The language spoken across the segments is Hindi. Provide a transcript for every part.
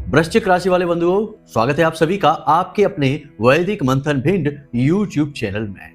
वृश्चिक राशि वाले बंधुओं, स्वागत है आप सभी का आपके अपने वैदिक मंथन भिंड YouTube चैनल में।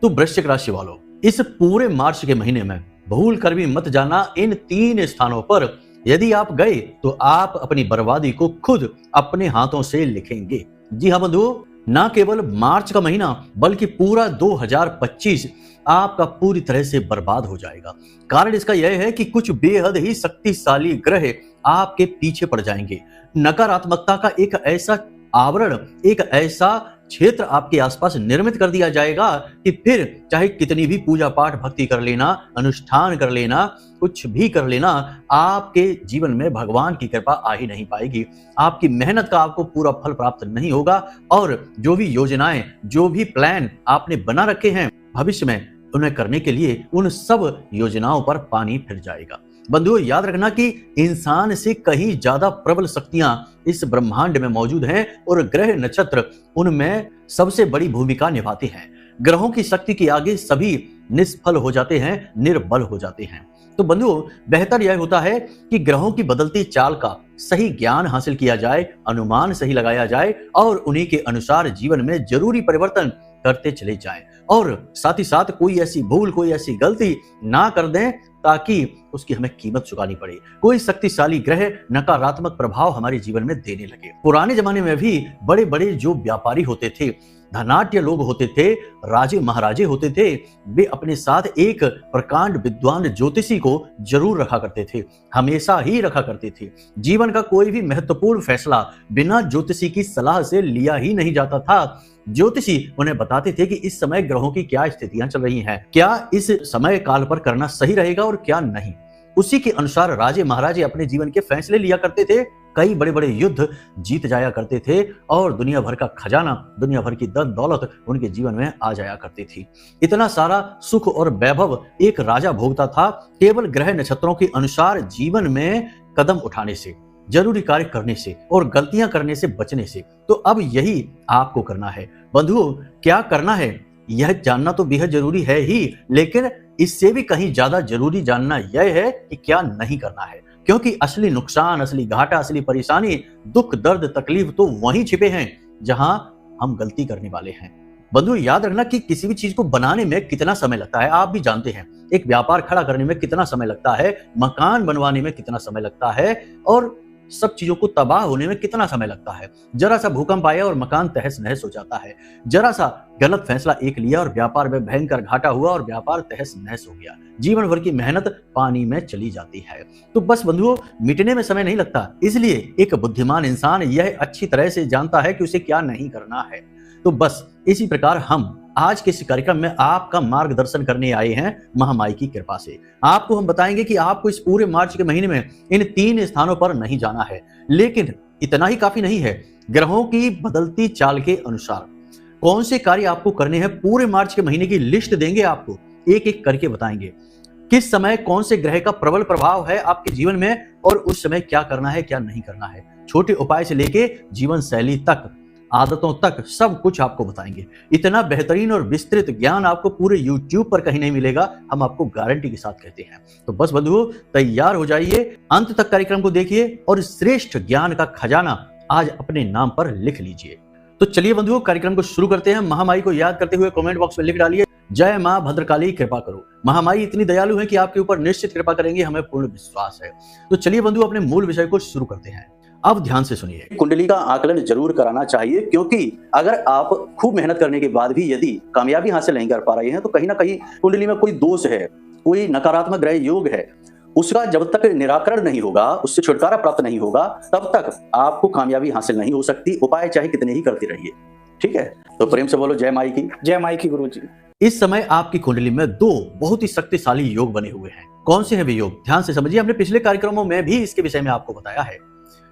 तो वृश्चिक राशि वालों, इस पूरे मार्च के महीने में भूल कर भी मत जाना इन 3 स्थानों पर यदि आप गए तो आप अपनी बर्बादी को खुद अपने हाथों से लिखेंगे। जी हाँ बंधुओं, न केवल मार्च का महीना बल्कि पूरा 2025 आपका पूरी तरह से बर्बाद हो जाएगा। कारण इसका यह है कि कुछ बेहद ही शक्तिशाली ग्रह आपके पीछे पड़ जाएंगे। नकारात्मकता का एक ऐसा आवरण, एक ऐसा क्षेत्र आपके आसपास निर्मित कर दिया जाएगा कि फिर चाहे कितनी भी पूजा पाठ भक्ति कर लेना, अनुष्ठान कर लेना, कुछ भी कर लेना, आपके जीवन में भगवान की कृपा आ ही नहीं पाएगी। आपकी मेहनत का आपको पूरा फल प्राप्त नहीं होगा और जो भी योजनाएं, जो भी प्लान आपने बना रखे हैं भविष्य में, उन्हें करने के लिए उन सब योजनाओं पर पानी फिर जाएगा। बंधुओं, याद रखना कि इंसान से कहीं ज्यादा प्रबल शक्तियां इस ब्रह्मांड में मौजूद हैं और ग्रह नक्षत्र उनमें सबसे बड़ी भूमिका निभाते हैं। ग्रहों की शक्ति के आगे सभी निष्फल हो जाते हैं, निर्बल हो जाते हैं। तो बंधुओं, बेहतर यह होता है कि ग्रहों की बदलती चाल का सही ज्ञान हासिल किया जाए, अनुमान सही लगाया जाए और उन्हीं के अनुसार जीवन में जरूरी परिवर्तन करते चले जाएं और साथ ही साथ कोई ऐसी भूल, कोई ऐसी गलती ना कर दें ताकि उसकी हमें कीमत चुकानी पड़े। कोई शक्तिशाली ग्रह नकारात्मक प्रभाव हमारे जीवन में देने लगे। पुराने जमाने में भी बड़े बड़े जो व्यापारी होते थे, धनाढ्य लोग होते थे, राजे महाराजे होते थे, वे अपने साथ एक प्रकांड विद्वान ज्योतिषी को जरूर रखा करते थे, हमेशा ही रखा करते थे। जीवन का कोई भी महत्वपूर्ण फैसला बिना ज्योतिषी की सलाह से लिया ही नहीं जाता था। ज्योतिषी उन्हें बताते थे कि इस समय ग्रहों की क्या स्थितियां चल रही हैं, क्या इस समय काल पर करना सही रहेगा और क्या नहीं। उसी के अनुसार राजे महाराजे अपने जीवन के फैसले लिया करते थे। कई बड़े बड़े युद्ध जीत जाया करते थे और दुनिया भर का खजाना, दुनिया भर की धन दौलत उनके जीवन में आ जाया करती थी। इतना सारा सुख और वैभव एक राजा भोगता था केवल ग्रह नक्षत्रों के अनुसार जीवन में कदम उठाने से, जरूरी कार्य करने से और गलतियां करने से बचने से। तो अब यही आपको करना है बंधुओं। क्या करना है यह जानना तो बेहद जरूरी है ही, लेकिन इससे भी कहीं ज्यादा जरूरी जानना यह है कि क्या नहीं करना है, क्योंकि असली नुकसान, असली घाटा, असली परेशानी, दुख, दर्द, तकलीफ तो वहीं छिपे हैं जहां हम गलती करने वाले हैं। बंधु, याद रखना कि किसी भी चीज को बनाने में कितना समय लगता है आप भी जानते हैं। एक व्यापार खड़ा करने में कितना समय लगता है, मकान बनवाने में कितना समय लगता है और सब चीजों को तबाह होने में कितना समय लगता है। जरा सा भूकंप आया और मकान तहस नहस हो जाता है। जरा सा गलत फैसला एक लिया और व्यापार में भयंकर घाटा हुआ और व्यापार तहस नहस हो गया। जीवन भर की मेहनत पानी में चली जाती है। तो बस बंधुओं, मिटने में समय नहीं लगता, इसलिए एक बुद्धिमान इंसान यह अच्छी तरह से जानता है कि उसे क्या नहीं करना है। तो बस इसी प्रकार हम आज के इस कार्यक्रम में आपका मार्गदर्शन करने आए हैं महामाई की कृपा से। आपको हम बताएंगे कि आपको इस पूरे मार्च के महीने में इन 3 स्थानों पर नहीं जाना है, लेकिन इतना ही काफी नहीं है। ग्रहों की बदलती चाल के अनुसार कौन से कार्य आपको करने हैं, पूरे मार्च के महीने की लिस्ट देंगे, आपको एक एक करके बताएंगे किस समय कौन से ग्रह का प्रबल प्रभाव है आपके जीवन में और उस समय क्या करना है, क्या नहीं करना है। छोटे उपाय से लेके जीवन शैली तक, आदतों तक सब कुछ आपको बताएंगे। इतना बेहतरीन और विस्तृत ज्ञान आपको पूरे YouTube पर कहीं नहीं मिलेगा, हम आपको गारंटी के साथ कहते हैं। तो बस बंधुओं, तैयार हो जाइए, अंत तक कार्यक्रम को देखिए और श्रेष्ठ ज्ञान का खजाना आज अपने नाम पर लिख लीजिए। तो चलिए बंधुओं, कार्यक्रम को शुरू करते हैं। महामाई को याद करते हुए कमेंट बॉक्स में लिख डालिए, जय मां भद्रकाली कृपा करो। महामाई इतनी दयालु है कि आपके ऊपर निश्चित कृपा करेंगे, हमें पूर्ण विश्वास है। तो चलिए बंधुओं, अपने मूल विषय को शुरू करते हैं। अब ध्यान से सुनिए। कुंडली का आकलन जरूर कराना चाहिए, क्योंकि अगर आप खूब मेहनत करने के बाद भी यदि कामयाबी हासिल नहीं कर पा रहे हैं तो कहीं ना कहीं कुंडली में कोई दोष है, कोई नकारात्मक ग्रह योग है। उसका जब तक निराकरण नहीं होगा, उससे छुटकारा प्राप्त नहीं होगा, तब तक आपको कामयाबी हासिल नहीं हो सकती। उपाय चाहे कितने ही करते रहिए। ठीक है, तो प्रेम से बोलो जय माई की। जय माई की गुरुजी। इस समय आपकी कुंडली में 2 बहुत ही शक्तिशाली योग बने हुए हैं। कौन से हैं वे योग, ध्यान से समझिए। हमने पिछले कार्यक्रमों में भी इसके विषय में आपको बताया है।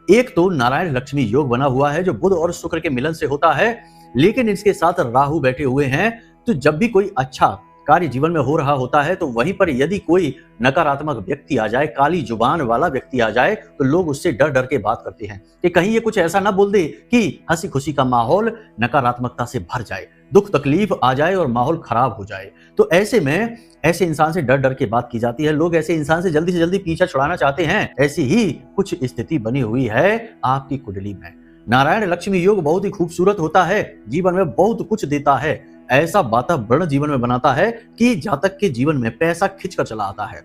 एक तो नारायण लक्ष्मी योग बना हुआ है जो बुध और शुक्र के मिलन से होता है, लेकिन इसके साथ राहु बैठे हुए हैं। तो जब भी कोई अच्छा कार्य जीवन में हो रहा होता है तो वहीं पर यदि कोई नकारात्मक व्यक्ति आ जाए, काली जुबान वाला व्यक्ति आ जाए, तो लोग उससे डर डर के बात करते हैं कि कहीं ये कुछ ऐसा ना बोल दे कि हंसी खुशी का माहौल नकारात्मकता से भर जाए। दुख तकलीफ आ जाए और माहौल खराब हो जाए। तो ऐसे में ऐसे इंसान से डर डर के बात की जाती है, लोग ऐसे इंसान से जल्दी पीछा छुड़ाना चाहते हैं। ऐसी ही कुछ स्थिति बनी हुई है आपकी कुंडली में। नारायण लक्ष्मी योग बहुत ही खूबसूरत होता है, जीवन में बहुत कुछ देता है, ऐसा वातावरण जीवन में बनाता है कि जातक के जीवन में पैसा खिंच कर चला आता है।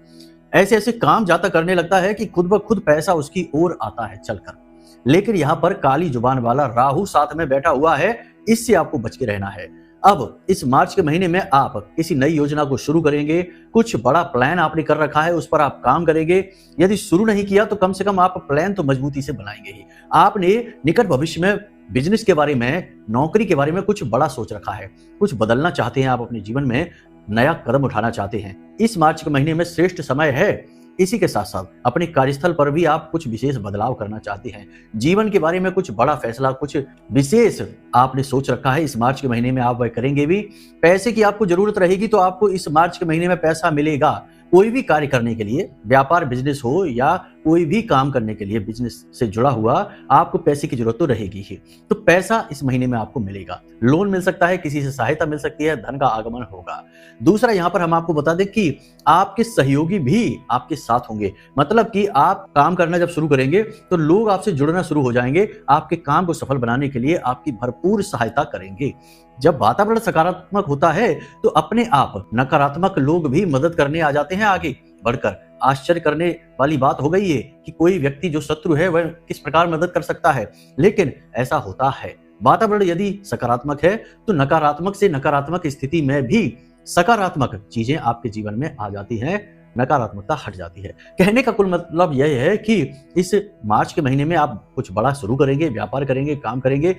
ऐसे ऐसे काम जातक करने लगता है कि खुद ब खुद पैसा उसकी ओर आता है चलकर। लेकिन यहाँ पर काली जुबान वाला राहु साथ में बैठा हुआ है, इससे आपको बच के रहना है। अब इस मार्च के महीने में आप किसी नई योजना को शुरू करेंगे, कुछ बड़ा प्लान आपने कर रखा है, उस पर आप काम करेंगे। यदि शुरू नहीं किया तो कम से कम आप प्लान तो मजबूती से बनाएंगे ही। आपने निकट भविष्य में बिजनेस के बारे में, नौकरी के बारे में कुछ बड़ा सोच रखा है, कुछ बदलना चाहते हैं, आप अपने जीवन में नया कदम उठाना चाहते हैं। इस मार्च के महीने में श्रेष्ठ समय है। इसी के साथ साथ अपने कार्यस्थल पर भी आप कुछ विशेष बदलाव करना चाहते हैं। जीवन के बारे में कुछ बड़ा फैसला, कुछ विशेष आपने सोच रखा है, इस मार्च के महीने में आप वह करेंगे भी। पैसे की आपको जरूरत रहेगी तो आपको इस मार्च के महीने में पैसा मिलेगा। कोई भी कार्य करने के लिए, व्यापार बिजनेस हो या कोई भी काम करने के लिए बिजनेस से जुड़ा हुआ, आपको पैसे की जरूरत तो रहेगी ही। तो पैसा इस महीने में आपको मिलेगा, लोन मिल सकता है, किसी से सहायता मिल सकती है, धन का आगमन होगा। दूसरा, यहाँ पर हम आपको बता दें कि आपके सहयोगी भी आपके साथ होंगे। मतलब कि आप काम करना जब शुरू करेंगे तो लोग आपसे जुड़ना शुरू हो जाएंगे, आपके काम को सफल बनाने के लिए आपकी भरपूर सहायता करेंगे। जब वातावरण सकारात्मक होता है तो अपने आप नकारात्मक लोग भी मदद करने आ जाते हैं आगे बढ़कर। आश्चर्य करने वाली बात हो गई है कि कोई व्यक्ति जो शत्रु है वह किस प्रकार मदद कर सकता है, लेकिन ऐसा होता है। वातावरण यदि सकारात्मक है तो नकारात्मक से नकारात्मक स्थिति में भी सकारात्मक चीजें आपके जीवन में आ जाती हैं, नकारात्मकता हट जाती है। कहने का कुल मतलब यह है कि इस मार्च के महीने में आप कुछ बड़ा शुरू करेंगे, व्यापार करेंगे, काम करेंगे,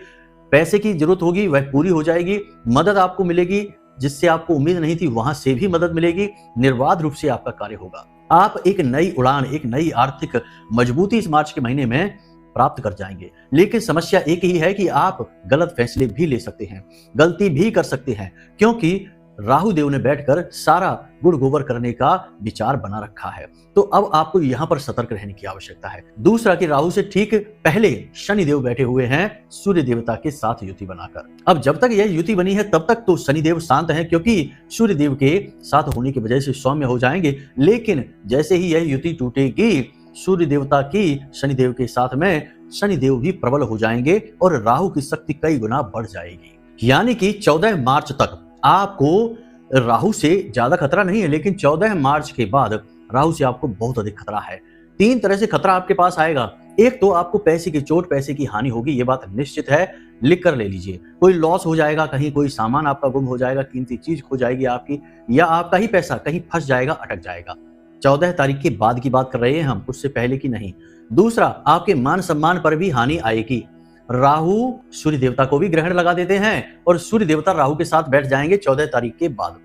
पैसे की जरूरत होगी वह पूरी हो जाएगी, मदद आपको मिलेगी, जिससे आपको उम्मीद नहीं थी वहां से भी मदद मिलेगी, निर्बाध रूप से आपका कार्य होगा। आप एक नई उड़ान, एक नई आर्थिक मजबूती इस मार्च के महीने में प्राप्त कर जाएंगे। लेकिन समस्या एक ही है कि आप गलत फैसले भी ले सकते हैं, गलती भी कर सकते हैं, क्योंकि राहु देव ने बैठकर सारा गुड़ गोबर करने का विचार बना रखा है। तो अब आपको यहां पर सतर्क रहने की आवश्यकता है। दूसरा कि राहु से ठीक पहले शनि देव बैठे हुए हैं सूर्य देवता के साथ युति बनाकर। अब जब तक यह युति बनी है तब तक तो शनि देव शांत हैं, क्योंकि सूर्य देव के साथ होने की वजह से सौम्य हो जाएंगे। लेकिन जैसे ही यह युति टूटेगी सूर्य देवता की शनि देव के साथ में, शनि देव भी प्रबल हो जाएंगे और राहु की शक्ति कई गुना बढ़ जाएगी। यानी कि 14 मार्च तक आपको राहु से ज्यादा खतरा नहीं है, लेकिन 14 मार्च के बाद राहु से आपको बहुत अधिक खतरा है। 3 तरह से खतरा आपके पास आएगा। एक तो आपको पैसे की चोट, पैसे की हानि होगी, ये बात निश्चित है, लिख कर ले लीजिए। कोई लॉस हो जाएगा, कहीं कोई सामान आपका गुम हो जाएगा, कीमती चीज खो जाएगी आपकी, या आपका ही पैसा कहीं फंस जाएगा, अटक जाएगा। 14 तारीख के बाद की बात कर रहे हैं हम, उससे पहले की नहीं। दूसरा, आपके मान सम्मान पर भी हानि आएगी। राहु सूर्य देवता को भी ग्रहण लगा देते हैं और सूर्य देवता राहु के साथ बैठ जाएंगे 14 तारीख के बाद,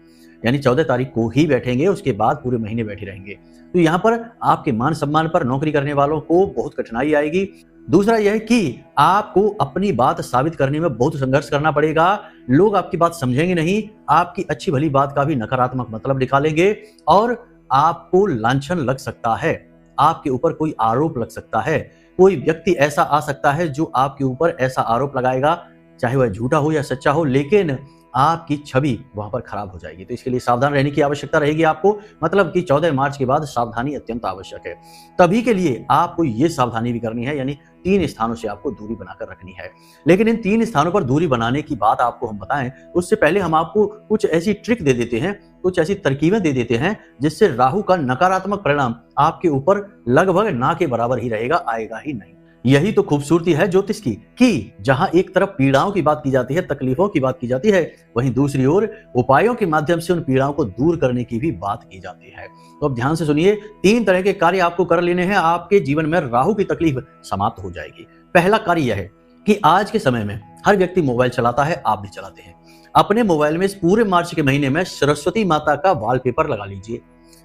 यानी 14 तारीख को ही बैठेंगे, उसके बाद पूरे महीने बैठे रहेंगे। तो यहाँ पर आपके मान सम्मान पर नौकरी करने वालों को बहुत कठिनाई आएगी। दूसरा यह कि आपको अपनी बात साबित करने में बहुत संघर्ष करना पड़ेगा। लोग आपकी बात समझेंगे नहीं, आपकी अच्छी भली बात का भी नकारात्मक मतलब निकालेंगे और आपको लांछन लग सकता है, आपके ऊपर कोई आरोप लग सकता है। कोई व्यक्ति ऐसा आ सकता है जो आपके ऊपर ऐसा आरोप लगाएगा, चाहे वह झूठा हो या सच्चा हो, लेकिन आपकी छवि वहां पर खराब हो जाएगी। तो इसके लिए सावधान रहने की आवश्यकता रहेगी आपको। मतलब कि 14 मार्च के बाद सावधानी अत्यंत आवश्यक है। तभी के लिए आपको ये सावधानी भी करनी है, यानी 3 स्थानों से आपको दूरी बनाकर रखनी है। लेकिन इन 3 स्थानों पर दूरी बनाने की बात आपको हम बताएं, उससे पहले हम आपको कुछ ऐसी ट्रिक दे देते हैं, कुछ ऐसी तरकीबें दे देते हैं, जिससे राहु का नकारात्मक परिणाम आपके ऊपर लगभग ना के बराबर ही रहेगा, आएगा ही नहीं। यही तो खूबसूरती है ज्योतिष की, कि जहां एक तरफ पीड़ाओं की बात की जाती है, तकलीफों की बात की जाती है, वहीं दूसरी ओर उपायों के माध्यम से उन पीड़ाओं को दूर करने की भी बात की जाती है। तो अब ध्यान से सुनिए, 3 तरह के कार्य आपको कर लेने हैं, आपके जीवन में राहु की तकलीफ समाप्त हो जाएगी। पहला कार्य यह है कि आज के समय में हर व्यक्ति मोबाइल चलाता है, आप भी चलाते हैं। अपने मोबाइल में इस पूरे मार्च के महीने में सरस्वती माता का वॉलपेपर लगा लीजिए।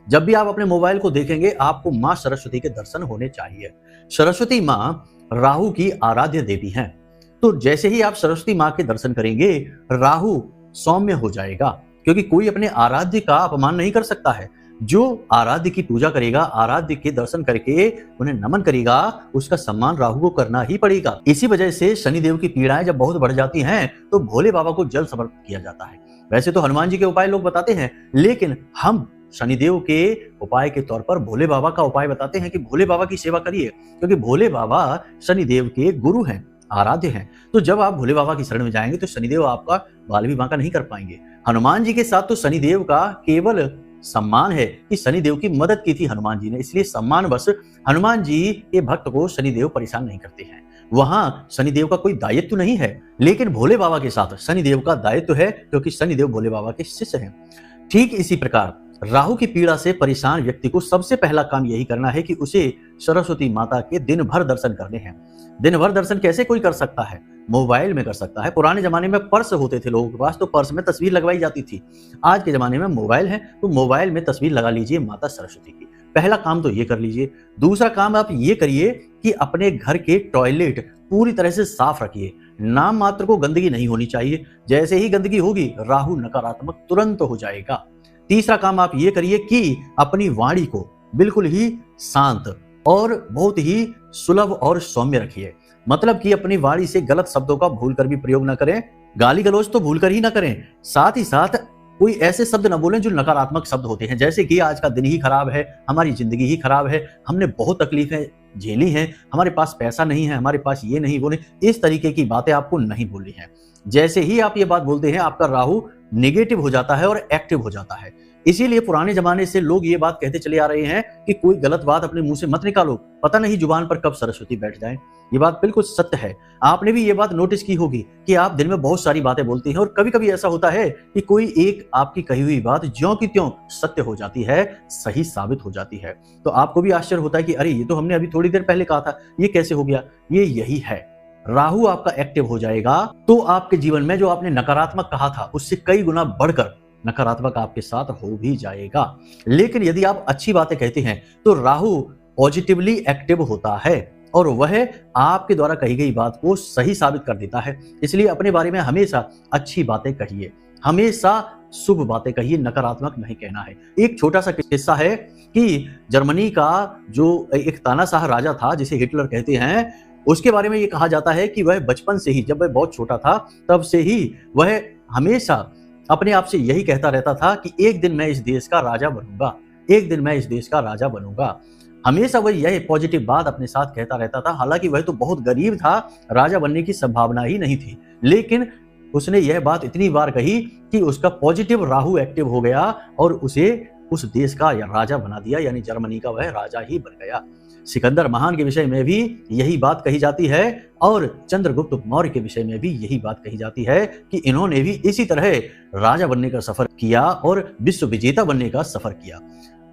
जब भी आप अपने मोबाइल को देखेंगे, आपको मां सरस्वती के दर्शन होने चाहिए। सरस्वती मां राहु की आराध्य देवी हैं। तो जैसे ही आप सरस्वती मां के दर्शन करेंगे, राहु सौम्य हो जाएगा, क्योंकि कोई अपने आराध्य का अपमान नहीं कर सकता है। जो आराध्य की पूजा करेगा, आराध्य के दर्शन करके उन्हें नमन करेगा, उसका सम्मान राहु को करना ही पड़ेगा। इसी वजह से शनिदेव की पीड़ाएं जब बहुत बढ़ जाती हैं तो भोले बाबा को जल समर्पित किया जाता है। वैसे तो हनुमान जी के उपाय लोग बताते हैं, लेकिन हम शनिदेव के उपाय के तौर पर भोले बाबा का उपाय बताते हैं कि भोले बाबा की सेवा करिए, क्योंकि भोले बाबा शनिदेव के गुरु हैं, आराध्य हैं। तो जब आप भोले बाबा की शरण में जाएंगे तो शनिदेव आपका बाल भी बांका नहीं कर पाएंगे। हनुमान जी के साथ तो शनिदेव का केवल सम्मान है कि शनिदेव की मदद की थी हनुमान जी ने, इसलिए सम्मानवश हनुमान जी के भक्त को शनिदेव परेशान नहीं करते हैं। वहां शनिदेव का कोई दायित्व नहीं है, लेकिन भोले बाबा के साथ शनिदेव का दायित्व है, क्योंकि शनिदेव भोले बाबा के शिष्य हैं। ठीक इसी प्रकार राहु की पीड़ा से परेशान व्यक्ति को सबसे पहला काम यही करना है कि उसे सरस्वती माता के दिन भर दर्शन करने हैं। दिन भर दर्शन कैसे कोई कर सकता है? मोबाइल में कर सकता है। पुराने जमाने में पर्स होते थे लोगों के पास, तो पर्स में तस्वीर लगवाई जाती थी। आज के जमाने में मोबाइल है, तो मोबाइल में तस्वीर लगा लीजिए माता सरस्वती की। पहला काम तो ये कर लीजिए। दूसरा काम आप ये करिए कि अपने घर के टॉयलेट पूरी तरह से साफ रखिए। नाम मात्र को गंदगी नहीं होनी चाहिए। जैसे ही गंदगी होगी राहु नकारात्मक तुरंत हो जाएगा। तीसरा काम आप ये करिए कि अपनी वाणी को बिल्कुल ही शांत और बहुत ही सुलभ और सौम्य रखिए। मतलब कि अपनी वाणी से गलत शब्दों का भूलकर भी प्रयोग न करें, गाली गलौज तो भूलकर ही ना करें। साथ ही साथ कोई ऐसे शब्द न बोलें जो नकारात्मक शब्द होते हैं, जैसे कि आज का दिन ही खराब है, हमारी जिंदगी ही खराब है, हमने बहुत तकलीफें झेली हैं, हमारे पास पैसा नहीं है, हमारे पास ये नहीं वो नहीं। इस तरीके की बातें आपको नहीं बोलनी है। जैसे ही आप ये बात बोलते हैं आपका राहु नेगेटिव हो जाता है और एक्टिव हो जाता है। इसीलिए पुराने जमाने से लोग ये बात कहते चले आ रहे हैं कि कोई गलत बात अपने मुंह से मत निकालो, पता नहीं जुबान पर कब सरस्वती बैठ जाए। ये बात बिल्कुल सत्य है। आपने भी ये बात नोटिस की होगी कि आप दिन में बहुत सारी बातें बोलती हैं और कभी कभी ऐसा होता है कि कोई एक आपकी कही हुई बात ज्यों की त्यों सत्य हो जाती है, सही साबित हो जाती है। तो आपको भी आश्चर्य होता है कि अरे ये तो हमने अभी थोड़ी देर पहले कहा था, ये कैसे हो गया? ये यही है, राहु आपका एक्टिव हो जाएगा तो आपके जीवन में जो आपने नकारात्मक कहा था उससे कई गुना बढ़कर नकारात्मक आपके साथ हो भी जाएगा। लेकिन यदि आप अच्छी बातें कहते हैं तो राहु पॉजिटिवली एक्टिव होता है और वह आपके द्वारा कही गई बात को सही साबित कर देता है। इसलिए अपने बारे में हमेशा अच्छी बातें कहिए, हमेशा शुभ बातें कहिए, नकारात्मक नहीं कहना है। एक छोटा सा किस्सा है कि जर्मनी का जो एक तानाशाह राजा था जिसे हिटलर कहते हैं, उसके बारे में ये कहा जाता है कि वह बचपन से ही, जब वह बहुत छोटा था तब से ही वह हमेशा अपने आप से यही कहता रहता था कि एक दिन मैं इस देश का राजा बनूंगा, एक दिन मैं इस देश का राजा बनूंगा। हमेशा वह यह पॉजिटिव बात अपने साथ कहता रहता था। हालांकि वह तो बहुत गरीब था, राजा बनने की संभावना ही नहीं थी, लेकिन उसने यह बात इतनी बार कही कि उसका पॉजिटिव राहु एक्टिव हो गया और उसे उस देश का राजा बना दिया, यानी जर्मनी का वह राजा ही बन गया। सिकंदर महान के विषय में भी यही बात कही जाती है और चंद्रगुप्त मौर्य के विषय में भी यही बात कही जाती है कि इन्होंने भी इसी तरह राजा बनने का सफर किया और विश्व विजेता बनने का सफर किया।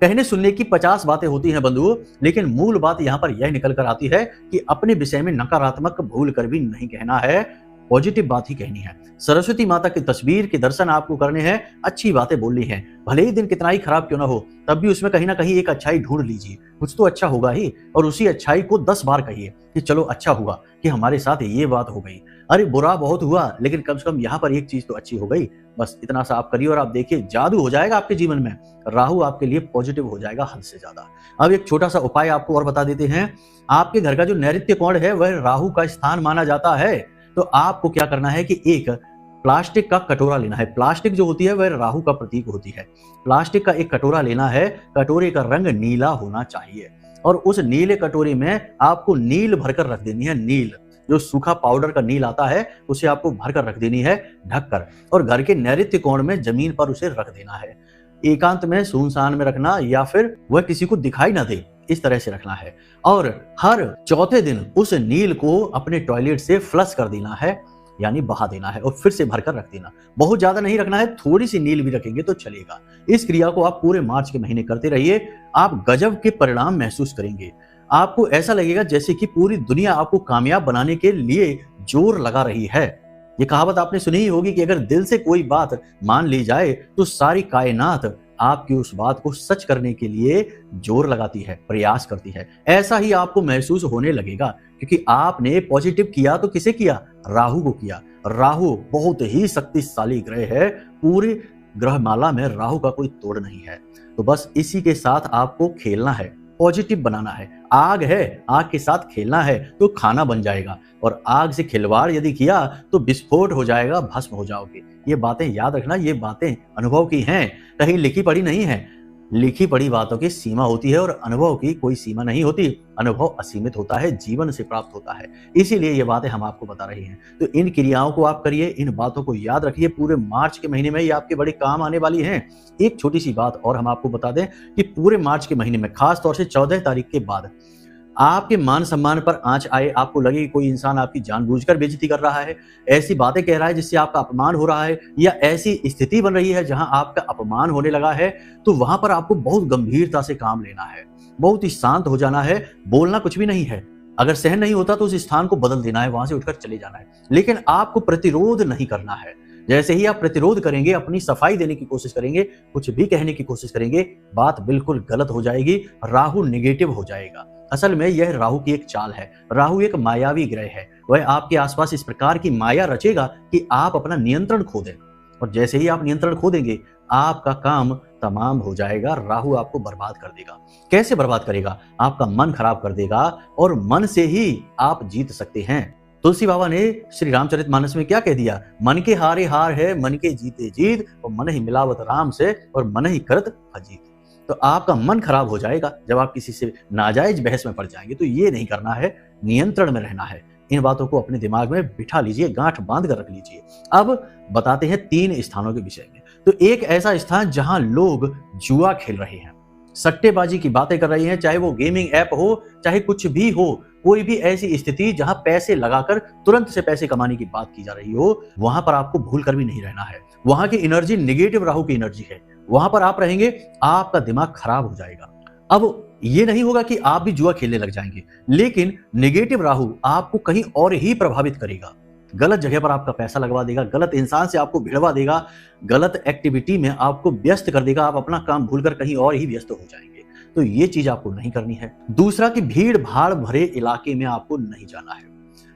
कहने सुनने की 50 बातें होती हैं बंधुओं, लेकिन मूल बात यहाँ पर यह निकल कर आती है कि अपने विषय में नकारात्मक भूल कर भी नहीं कहना है, पॉजिटिव बात ही कहनी है। सरस्वती माता की तस्वीर के दर्शन आपको करने हैं, अच्छी बातें बोलनी है। भले ही दिन कितना ही खराब क्यों ना हो, तब भी उसमें कहीं ना कहीं एक अच्छाई ढूंढ लीजिए, कुछ तो अच्छा होगा ही। और उसी अच्छाई को 10 बार कहिए कि चलो अच्छा हुआ कि हमारे साथ ये बात हो गई, अरे बुरा बहुत हुआ लेकिन कम से कम यहाँ पर एक चीज तो अच्छी हो गई। बस इतना सा आप करिए और आप देखिए जादू हो जाएगा आपके जीवन में, राहु आपके लिए पॉजिटिव हो जाएगा हद से ज्यादा। अब एक छोटा सा उपाय आपको और बता देते हैं। आपके घर का जो नैऋत्य कोण है वह राहु का स्थान माना जाता है। तो आपको क्या करना है कि एक प्लास्टिक का कटोरा लेना है। प्लास्टिक जो होती है वह राहु का प्रतीक होती है। प्लास्टिक का एक कटोरा लेना है, कटोरे का रंग नीला होना चाहिए और उस नीले कटोरे में आपको नील भरकर रख देनी है। नील जो सूखा पाउडर का नील आता है उसे आपको भरकर रख देनी है ढककर, और घर के नैऋत्य कोण में जमीन पर उसे रख देना है। एकांत में सुनसान में रखना या फिर वह किसी को दिखाई ना दे, इस तरह से रखना है। और हर चौथे दिन उस नील को अपने टॉयलेट से फ्लश कर देना है, यानी बहा देना है और फिर से भरकर रख देना। बहुत ज्यादा नहीं रखना है, थोड़ी सी नील भी रखेंगे तो चलेगा। इस क्रिया को आप पूरे मार्च के महीने करते रहिए, आप गजब के परिणाम महसूस करेंगे। आपको ऐसा लगेगा जैसे कि पूरी दुनिया आपको कामयाब बनाने के लिए जोर लगा रही है। ये कहावत आपने सुनी ही होगी कि अगर दिल से कोई बात मान ली जाए तो सारी कायनात आपकी उस बात को सच करने के लिए जोर लगाती है, प्रयास करती है। ऐसा ही आपको महसूस होने लगेगा क्योंकि आपने पॉजिटिव किया तो किसे किया? राहु को किया। राहु बहुत ही शक्तिशाली ग्रह है, पूरे ग्रहमाला में राहु का कोई तोड़ नहीं है। तो बस इसी के साथ आपको खेलना है, पॉजिटिव बनाना है। आग है, आग के साथ खेलना है तो खाना बन जाएगा, और आग से खिलवाड़ यदि किया तो विस्फोट हो जाएगा, भस्म हो जाओगे। ये बातें याद रखना, ये बातें अनुभव की हैं, कहीं लिखी पढ़ी नहीं है। लिखी पढ़ी बातों की सीमा होती है और अनुभव की कोई सीमा नहीं होती। अनुभव असीमित होता है, जीवन से प्राप्त होता है। इसीलिए ये बातें हम आपको बता रहे हैं। तो इन क्रियाओं को आप करिए, इन बातों को याद रखिए। पूरे मार्च के महीने में ये आपके बड़े काम आने वाली हैं। एक छोटी सी बात और हम आपको बता दें कि पूरे मार्च के महीने में, खास तौर से 14 तारीख के बाद, आपके मान सम्मान पर आंच आए, आपको लगे कि कोई इंसान आपकी जानबूझकर बेइज्जती कर रहा है, ऐसी बातें कह रहा है जिससे आपका अपमान हो रहा है, या ऐसी स्थिति बन रही है जहां आपका अपमान होने लगा है, तो वहां पर आपको बहुत गंभीरता से काम लेना है, बहुत ही शांत हो जाना है। बोलना कुछ भी नहीं है। अगर सहन नहीं होता तो उस स्थान को बदल देना है, वहां से उठकर चले जाना है। लेकिन आपको प्रतिरोध नहीं करना है। जैसे ही आप प्रतिरोध करेंगे, अपनी सफाई देने की कोशिश करेंगे, कुछ भी कहने की कोशिश करेंगे, बात बिल्कुल गलत हो जाएगी, राहु निगेटिव हो जाएगा। असल में यह राहु की एक चाल है। राहु एक मायावी ग्रह है। वह आपके आसपास इस प्रकार की माया रचेगा कि आप अपना नियंत्रण खो दें, और जैसे ही आप नियंत्रण खो देंगे, आपका काम तमाम हो जाएगा। राहु आपको बर्बाद कर देगा। कैसे बर्बाद करेगा? आपका मन खराब कर देगा, और मन से ही आप जीत सकते हैं। तुलसी बाबा ने श्री रामचरितमानस में क्या कह दिया? मन के हारे हार है, मन के जीते जीत, और मन ही मिलावत राम से, और मन ही करत अजीत। तो आपका मन खराब हो जाएगा जब आप किसी से नाजायज बहस में पड़ जाएंगे। तो ये नहीं करना है, नियंत्रण में रहना है। इन बातों को अपने दिमाग में बिठा लीजिए, गांठ बांध कर रख लीजिए। अब बताते हैं 3 स्थानों के विषय में। तो एक ऐसा स्थान जहां लोग जुआ खेल रहे हैं, सट्टेबाजी की बातें कर रही हैं, चाहे वो गेमिंग ऐप हो, चाहे कुछ भी हो, कोई भी ऐसी स्थिति जहां पैसे लगाकर तुरंत से पैसे कमाने की बात की जा रही हो, वहां पर आपको भूल कर भी नहीं रहना है। वहां की एनर्जी निगेटिव राहु की एनर्जी है। वहां पर आप रहेंगे, आपका दिमाग खराब हो जाएगा। अब ये नहीं होगा कि आप भी जुआ खेलने लग जाएंगे, लेकिन निगेटिव राहु आपको कहीं और ही प्रभावित करेगा। गलत जगह पर आपका पैसा लगवा देगा, गलत इंसान से आपको भिड़वा देगा, गलत एक्टिविटी में आपको व्यस्त कर देगा। आप अपना काम भूलकर कहीं और ही व्यस्त हो जाएंगे। तो ये चीज आपको नहीं करनी है। दूसरा कि भीड़ भाड़ भरे इलाके में आपको नहीं जाना है।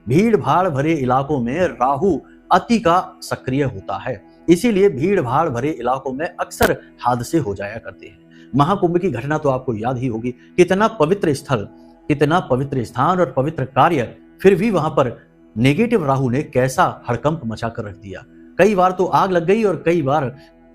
भीड़ भाड़ भरे इलाकों में राहु अति का सक्रिय होता है, इसीलिए भीड़ भाड़ भरे इलाकों में अक्सर हादसे हो जाया करते हैं। महाकुंभ की घटना तो आपको याद ही होगी। कितना पवित्र स्थल, कितना पवित्र स्थान और पवित्र कार्य, फिर भी वहां पर नेगेटिव राहु ने कैसा हड़कंप मचा कर रख दिया। कई बार तो आग लग गई और कई बार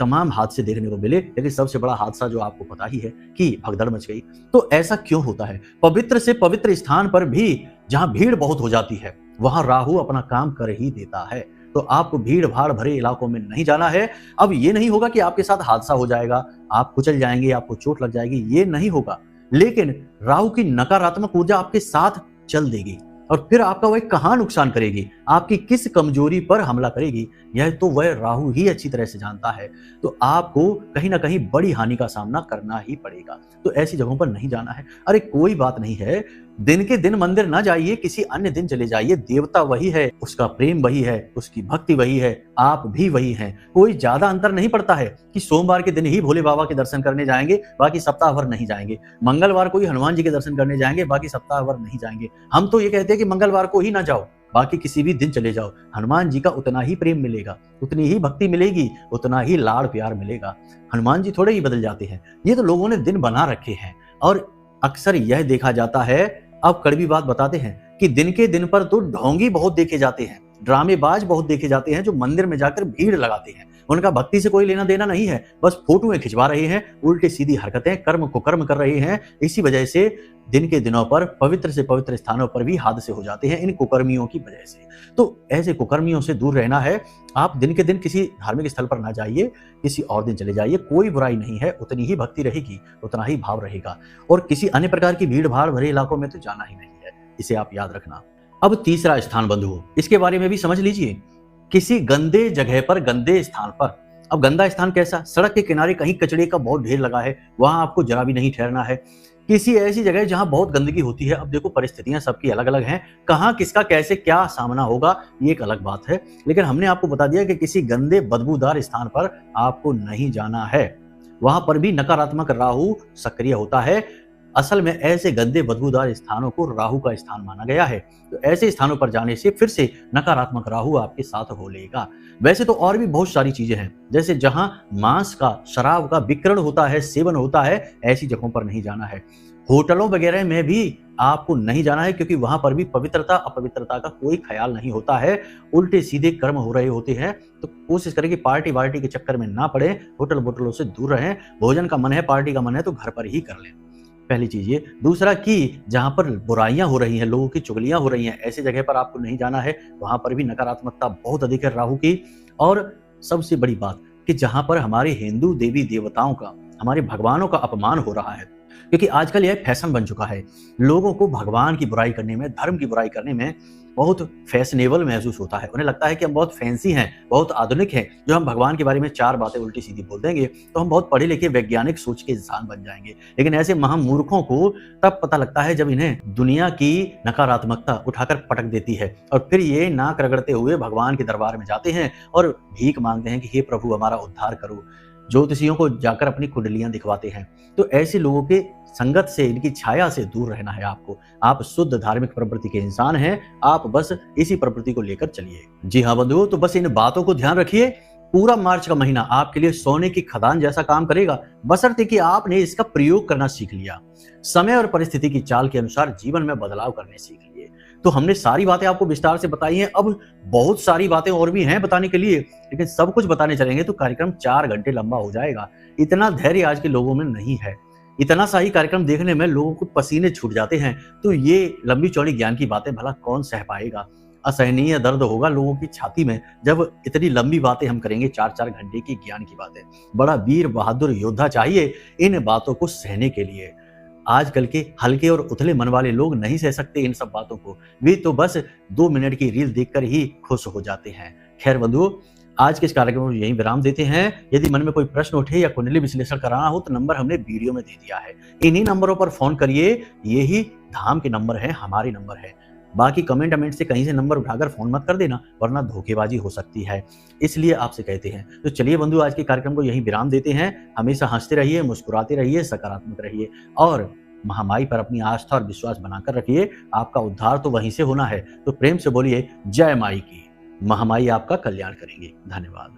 तमाम हादसे देखने को मिले, लेकिन सबसे बड़ा हादसा जो आपको पता ही है कि भगदड़ मच गई। तो ऐसा क्यों होता है? पवित्र से पवित्र स्थान पर भी जहां भीड़ बहुत हो जाती है, वहां राहु अपना काम कर ही देता है। तो आपको भीड़ भाड़ भरे इलाकों में नहीं जाना है। अब ये नहीं होगा कि आपके साथ हादसा हो जाएगा, आप कुचल जाएंगे, आपको चोट लग जाएगी, ये नहीं होगा। लेकिन राहु की नकारात्मक ऊर्जा आपके साथ चल देगी, और फिर आपका वह कहां नुकसान करेगी, आपकी किस कमजोरी पर हमला करेगी, यह तो वह राहु ही अच्छी तरह से जानता है। तो आपको कहीं ना कहीं बड़ी हानि का सामना करना ही पड़ेगा। तो ऐसी जगहों पर नहीं जाना है। अरे कोई बात नहीं है, दिन के दिन मंदिर ना जाइए, किसी अन्य दिन चले जाइए। देवता वही है, उसका प्रेम वही है, उसकी भक्ति वही है, आप भी वही हैं। कोई ज्यादा अंतर नहीं पड़ता है कि सोमवार के दिन ही भोले बाबा के दर्शन करने जाएंगे, बाकी सप्ताह भर नहीं जाएंगे। मंगलवार को ही हनुमान जी के दर्शन करने जाएंगे, बाकी सप्ताह भर नहीं जाएंगे। हम तो ये कहते हैं कि मंगलवार को ही ना जाओ, बाकी किसी भी दिन चले जाओ। हनुमान जी का उतना ही प्रेम मिलेगा, उतनी ही भक्ति मिलेगी, उतना ही लाड़ प्यार मिलेगा। हनुमान जी थोड़े ही बदल जाते हैं, ये तो लोगों ने दिन बना रखे हैं। और अक्सर यह देखा जाता है, अब कड़वी बात बताते हैं, कि दिन के दिन पर तो ढोंगी बहुत देखे जाते हैं, ड्रामेबाज बहुत देखे जाते हैं, जो मंदिर में जाकर भीड़ लगाते हैं। उनका भक्ति से कोई लेना देना नहीं है, बस फोटोएं खिंचवा रहे हैं, उल्टी सीधी हरकतें, कर्म को कर्म कर रहे हैं। इसी वजह से दिन के दिनों पर पवित्र से पवित्र स्थानों पर भी हादसे हो जाते हैं, इन कुकर्मियों की वजह से। तो ऐसे कुकर्मियों से दूर रहना है। आप दिन के दिन किसी धार्मिक स्थल पर ना जाइए, किसी और दिन चले जाइए, कोई बुराई नहीं है। उतनी ही भक्ति रहेगी, उतना ही भाव रहेगा, और किसी अन्य प्रकार की भीड़ भाड़ भरे इलाकों में तो जाना ही नहीं है। इसे आप याद रखना। अब तीसरा स्थान बंधुओं, इसके बारे में भी समझ लीजिए। किसी गंदे जगह पर, गंदे स्थान पर। अब गंदा स्थान कैसा? सड़क के किनारे कहीं कचड़े का बहुत ढेर लगा है, वहां आपको जरा भी नहीं ठहरना है। किसी ऐसी जगह जहां बहुत गंदगी होती है। अब देखो, परिस्थितियां सबकी अलग अलग हैं, कहां किसका कैसे क्या सामना होगा ये एक अलग बात है, लेकिन हमने आपको बता दिया कि किसी गंदे बदबूदार स्थान पर आपको नहीं जाना है। वहां पर भी नकारात्मक राहु सक्रिय होता है। असल में ऐसे गंदे बदबूदार स्थानों को राहु का स्थान माना गया है। तो ऐसे स्थानों पर जाने से फिर से नकारात्मक राहु आपके साथ हो लेगा। वैसे तो और भी बहुत सारी चीजें हैं, जैसे जहां मांस का, शराब का विक्रय होता है, सेवन होता है, ऐसी जगहों पर नहीं जाना है। होटलों वगैरह में भी आपको नहीं जाना है, क्योंकि वहां पर भी पवित्रता अपवित्रता का कोई ख्याल नहीं होता है, उल्टे सीधे कर्म हो रहे होते हैं। तो कोशिश करें कि पार्टी वार्टी के चक्कर में ना पड़े, होटल वोटलों से दूर रहें। भोजन का मन है, पार्टी का मन है तो घर पर ही कर लें, पहली चीज ये। दूसरा कि जहां पर बुराइयां हो रही हैं, लोगों की चुगलियां हो रही हैं, ऐसी जगह पर आपको नहीं जाना है। वहां पर भी नकारात्मकता बहुत अधिक है राहु की। और सबसे बड़ी बात कि जहां पर हमारे हिंदू देवी देवताओं का, हमारे भगवानों का अपमान हो रहा है, क्योंकि आजकल यह फैशन बन चुका है, लोगों को भगवान की बुराई करने में, धर्म की बुराई करने में बहुत फैशनेबल महसूस होता है। उन्हें लगता है कि हम बहुत फैंसी हैं, बहुत आधुनिक हैं, जो हम भगवान के बारे में 4 बातें उल्टी सीधी बोल देंगे तो हम बहुत पढ़े लिखे वैज्ञानिक सोच के इंसान बन जाएंगे। लेकिन ऐसे महामूर्खों को तब पता लगता है जब इन्हें दुनिया की नकारात्मकता उठाकर पटक देती है, और फिर ये नाक रगड़ते हुए भगवान के दरबार में जाते हैं और भीख मांगते हैं कि हे प्रभु हमारा उद्धार करो। ज्योतिषियों को जाकर अपनी कुंडलियां दिखवाते हैं। तो ऐसे लोगों के संगत से, इनकी छाया से दूर रहना है आपको। आप शुद्ध धार्मिक प्रवृत्ति के इंसान हैं, आप बस इसी प्रवृत्ति को लेकर चलिए। जी हाँ बंधुओं, तो बस इन बातों को ध्यान रखिए। पूरा मार्च का महीना आपके लिए सोने की खदान जैसा काम करेगा, बशर्ते कि आपने इसका प्रयोग करना सीख लिया, समय और परिस्थिति की चाल के अनुसार जीवन में बदलाव करने सीख लिए। तो हमने सारी बातें आपको विस्तार से बताई हैं। अब बहुत सारी बातें और भी हैं बताने के लिए, लेकिन सब कुछ बताने चलेंगे तो कार्यक्रम 4 घंटे लंबा हो जाएगा। इतना धैर्य आज के लोगों में नहीं है। इतना सा ही कार्यक्रम देखने में लोगों को पसीने छूट जाते हैं। तो ये लंबी चौड़ी ज्ञान की बातें भला कौन सह पाएगा। असहनीय दर्द होगा लोगों की छाती में जब इतनी लंबी बातें हम करेंगे, 4-4 घंटे की ज्ञान की बातें। बड़ा वीर बहादुर योद्धा चाहिए इन बातों को सहने के लिए। आजकल के हल्के और उथले मन वाले लोग नहीं सह सकते इन सब बातों को। वे तो बस 2 मिनट की रील देखकर ही खुश हो जाते हैं। खैर बंधुओं, आज के इस कार्यक्रम को यहीं विराम देते हैं। यदि मन में कोई प्रश्न उठे या कुंडली विश्लेषण कराना हो तो नंबर हमने वीडियो में दे दिया है। इन्हीं नंबरों पर फोन करिए। यही धाम के नंबर है, हमारे नंबर है। बाकी कमेंट से कहीं से नंबर उठाकर फोन मत कर देना, वरना धोखेबाजी हो सकती है, इसलिए आपसे कहते हैं। तो चलिए बंधु, आज के कार्यक्रम को यहीं विराम देते हैं। हमेशा हंसते रहिए, मुस्कुराते रहिए, सकारात्मक रहिए और महामाई पर अपनी आस्था और विश्वास बनाकर रखिए। आपका उद्धार तो वहीं से होना है। तो प्रेम से बोलिए जय माई की। महामाई आपका कल्याण करेंगे। धन्यवाद।